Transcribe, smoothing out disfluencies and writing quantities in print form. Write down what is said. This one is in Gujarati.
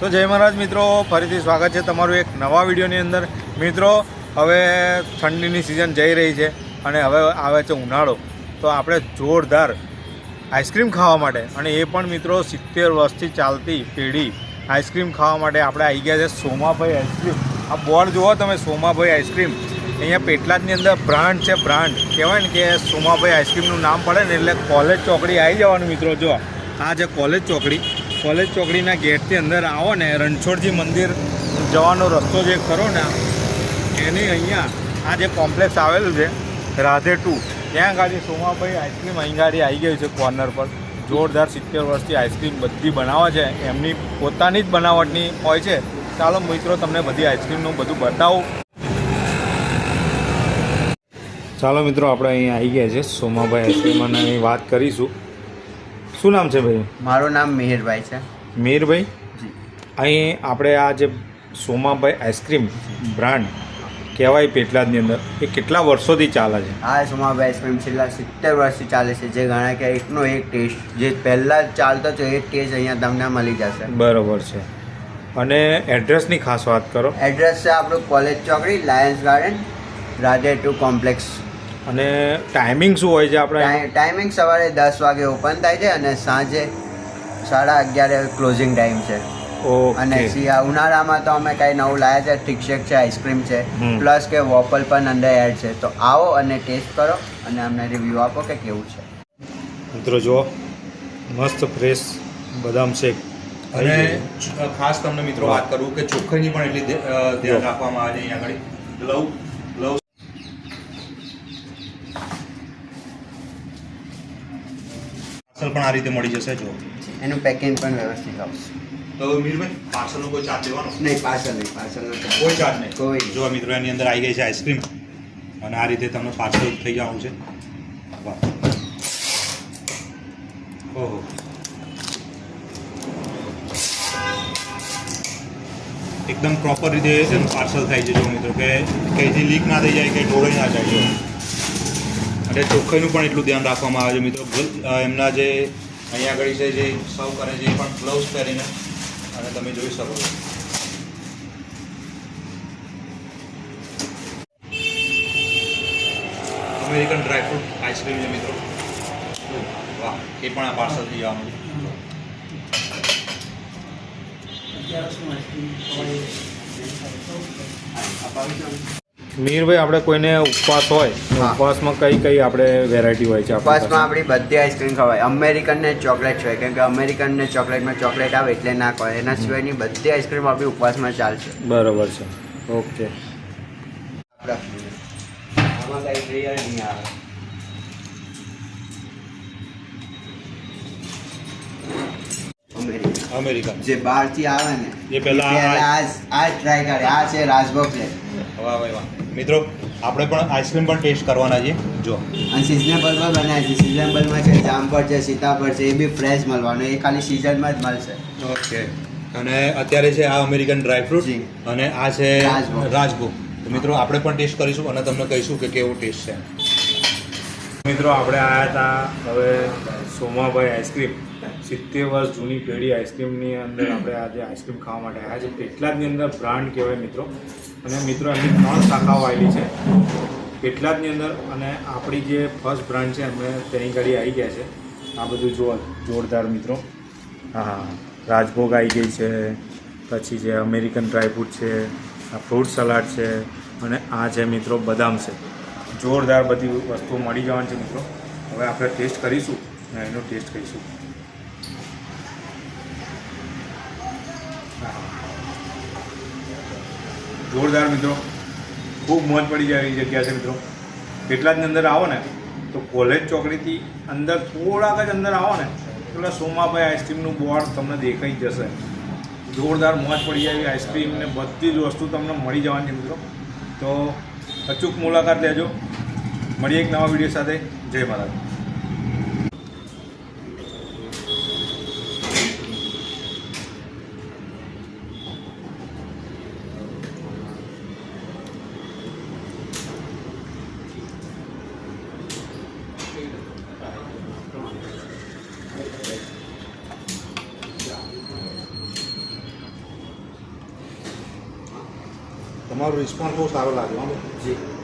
તો જય મહારાજ મિત્રો, ફરીથી સ્વાગત છે તમારું એક નવા વિડીયોની અંદર. મિત્રો હવે ઠંડીની સિઝન જઈ રહી છે અને હવે આવે છે ઉનાળો, તો આપણે જોરદાર આઈસ્ક્રીમ ખાવા માટે, અને એ પણ મિત્રો 70 વર્ષથી ચાલતી પેઢી આઈસ્ક્રીમ ખાવા માટે આપણે આવી ગયા છે સોમાભાઈ આઈસ્ક્રીમ. આ બોર્ડ જુઓ તમે, સોમાભાઈ આઈસ્ક્રીમ. અહીંયા પેટલાદની અંદર બ્રાન્ડ છે, બ્રાન્ડ કહેવાય ને કે સોમાભાઈ આઈસ્ક્રીમનું નામ પડે ને એટલે કોલેજ ચોકડી આવી જવાનું મિત્રો. જો આ છે કોલેજ ચોકડી. કોલેજ ચોકડીના ગેટથી અંદર આવો ને, રણછોડજી મંદિર જવાનો રસ્તો જે ખરો ને એની અહીંયા આ જે કોમ્પ્લેક્સ આવેલું છે રાધે 2, ત્યાં ગાડી સોમાભાઈ આઈસ્ક્રીમ અહીં ગાડી આવી ગયું છે કોર્નર પર. જોરદાર 70 વર્ષથી આઈસ્ક્રીમ બધી બનાવે છે, એમની પોતાની જ બનાવટની હોય છે. ચાલો મિત્રો તમને બધી આઈસ્ક્રીમનું બધું બતાવું. ચાલો મિત્રો, આપણે અહીંયા આવી ગયા છે સોમાભાઈ આઈસ્ક્રીમ અને અહીં વાત કરીશું. શું નામ છે ભાઈ? મારું નામ મિહિરભાઈ છે. મિહિરભાઈ, જી. અહીં આપણે આ જે સોમાભાઈ આઈસ્ક્રીમ બ્રાન્ડ કહેવાય પેટલાદની અંદર, એ કેટલા વર્ષોથી ચાલે છે? આ સોમાભાઈ આઈસ્ક્રીમ છેલ્લા 70 વર્ષથી ચાલે છે. જે ગણાય કે એકનો એક ટેસ્ટ જે પહેલાં ચાલતો હતો એ ટેસ્ટ અહીંયા તમને મળી જશે. બરાબર છે. અને એડ્રેસની ખાસ વાત કરો. એડ્રેસ છે આપણું કોલેજ ચોકડી, લાયન્સ ગાર્ડન, રાધે 2 કોમ્પ્લેક્સ. અને ટાઈમિંગ શું હોય છે આપણે? ટાઈમિંગ સવારે 10 વાગે ઓપન થાય છે અને સાંજે 11:30 ક્લોઝિંગ ટાઈમ છે. અને ઉનાળામાં તો અમે કંઈ નવું લાવ્યા છે, થિકશેક છે, આઈસ્ક્રીમ છે, પ્લસ કે વોફલ પણ અંદર એડ છે. તો આવો અને ટેસ્ટ કરો અને અમને રિવ્યૂ આપો કે કેવું છે. મિત્રો જુઓ, મસ્ત ફ્રેશ બદામ શેક. અને ખાસ તમને મિત્રો વાત કરું કે ચોખ્ખાઈની પણ એટલી ધ્યાન રાખવામાં આવે છે. અહીંયા આગળ ગ્લવ પાર્સલ પણ આ રીતે મળી જશે. જો એનું પેકિંગ પણ વ્યવસ્થિત આવશે. તો મીરભાઈ, પાર્સલનો કોઈ ચાર્જ લેવાનો? નહીં, પાર્સલનો કોઈ ચાર્જ નહીં. કોઈ. જો મિત્રો એની અંદર આવી ગઈ છે આઈસ્ક્રીમ અને આ રીતે તમને પાર્સલ થઈ જવાનું છે. વાહ, ઓહો, એકદમ પ્રોપર રીતે એનું પાર્સલ થાય છે. જો મિત્રો કે કંઈથી લીક ના થઈ જાય, કંઈ ઢોળાઈ ના જાય. અને ચોખ્ખાઈનું પણ એટલું ધ્યાન રાખવામાં આવે છે મિત્રો. એમના જે અહીંયા આગળ છે જે સર્વ કરે છે એ પણ ગ્લવ્સ પહેરીને, અને તમે જોઈ શકો છો. અમેરિકન ડ્રાયફ્રૂટ આઈસ્ક્રીમ છે મિત્રો. વાહ, એ પણ આ પાર્સલ થઈ જવાનું છે. મિહિરભાઈ, આપણે કોઈને ઉપવાસ હોય, ઉપવાસમાં કઈ કઈ આપણે વેરાયટી હોય છે? ઉપવાસમાં આપણી બધી આઈસ્ક્રીમ ખવાય. અમેરિકન ને ચોકલેટ હોય, કેમ કે અમેરિકન ને ચોકલેટમાં ચોકલેટ આવે એટલે ના ખવાય. એના સિવાયની બધી આઈસ્ક્રીમ આપણી ઉપવાસમાં ચાલશે. બરાબર છે, ઓકે. આમાં કઈ ક્લિયર નહીં આવે. અમેરિકન જે બહારથી આવે ને એ પહેલા આ ટ્રાય કરે. આ છે રાસભોગ છે. વાહ ભાઈ વાહ. મિત્રો આપણે પણ આઈસ્ક્રીમ પણ ટેસ્ટ કરવાના છે. જો અને સિઝનેબલમાં બનાવે છે. સિઝનેબલમાં છે જામફળ છે, સીતાફળ છે, એ બી ફ્રેશ મળવાનું. એ ખાલી સિઝનમાં જ મળશે. ઓકે. અને અત્યારે છે આ અમેરિકન ડ્રાયફ્રૂટ અને આ છે રાજભોગ. તો મિત્રો આપણે પણ ટેસ્ટ કરીશું અને તમને કહીશું કે કેવો ટેસ્ટ છે. મિત્રો આપણે આવ્યા હતા હવે સોમાભાઈ આઈસ્ક્રીમ. 70 વર્ષ જૂની પેઢી આઈસ્ક્રીમની અંદર આપણે આજે આઈસ્ક્રીમ ખાવા માટે આવ્યા છે. પેટલાદની અંદર બ્રાન્ડ કહેવાય મિત્રો. અને મિત્રો એમની 3 શાખાઓ આવેલી છે પેટલાદની અંદર. અને આપણી જે ફર્સ્ટ બ્રાન્ડ છે એમને તેની ગાડી આવી ગયા છે. આ બધું જુઓ, જોરદાર મિત્રો. હા, રાજભોગ આવી ગઈ છે, પછી છે અમેરિકન ડ્રાયફ્રૂટ છે, આ ફ્રૂટ સલાડ છે, અને આ છે મિત્રો બદામ છે. જોરદાર બધી વસ્તુઓ મળી જવાની છે મિત્રો. હવે આપણે ટેસ્ટ કરીશું અને એનો ટેસ્ટ કરીશું. જોરદાર મિત્રો, ખૂબ મોજ પડી જાય એવી જગ્યા છે મિત્રો. પેટલાદની અંદર આવો ને તો કોલેજ ચોકડીથી અંદર થોડાક જ અંદર આવો ને એટલે સોમાભાઈ આઈસ્ક્રીમનું બોર્ડ તમને દેખાઈ જશે. જોરદાર મોજ પડી જાય એવી આઈસ્ક્રીમ ને બધી જ વસ્તુ તમને મળી જવાની છે મિત્રો. તો અચૂક મુલાકાત લેજો. મળીએ એક નવા વિડીયો સાથે. જય મહારાજ. તમારો રિસ્પોન્સ બહુ સારો લાગ્યો હા જી